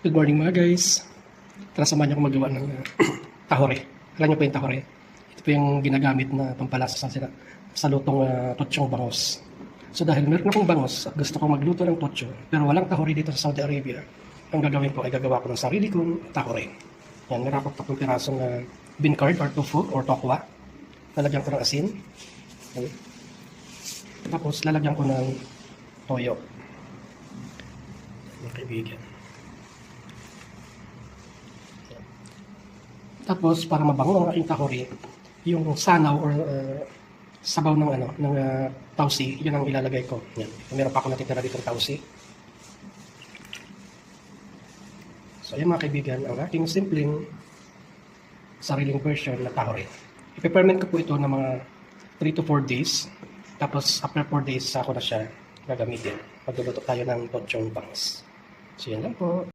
Good morning mga guys. Tara samahan niyo ako magawa ng tahore. Alam niyo po yung tahore? Ito po yung ginagamit na pampalasa sa lutong totsyong bangos. So dahil meron akong bangos at gusto ko magluto ng totsyo, pero walang tahore dito sa Saudi Arabia, ang gagawin ko ay gagawa ko ng sarili kong tahore. Yan, meron akong 3 pirasong bean curd or tofu or tokwa. Lalagyan ko ng asin. Okay. Tapos lalagyan ko ng toyo. Mga kaibigan. Tapos para mabango ang aking tahore, yung sanaw or sabaw ng tausi, yun ang ilalagay ko. Yan. Meron pa ako natitira dito ng tausi. So ayan mga kaibigan, ang aking simpleng sariling version na tahore. Ipe-ferment ko po ito ng mga 3 to 4 days. Tapos after 4 days ako na siya gagamitin. Magluluto tayo ng totsyong bangus. So yan lang po.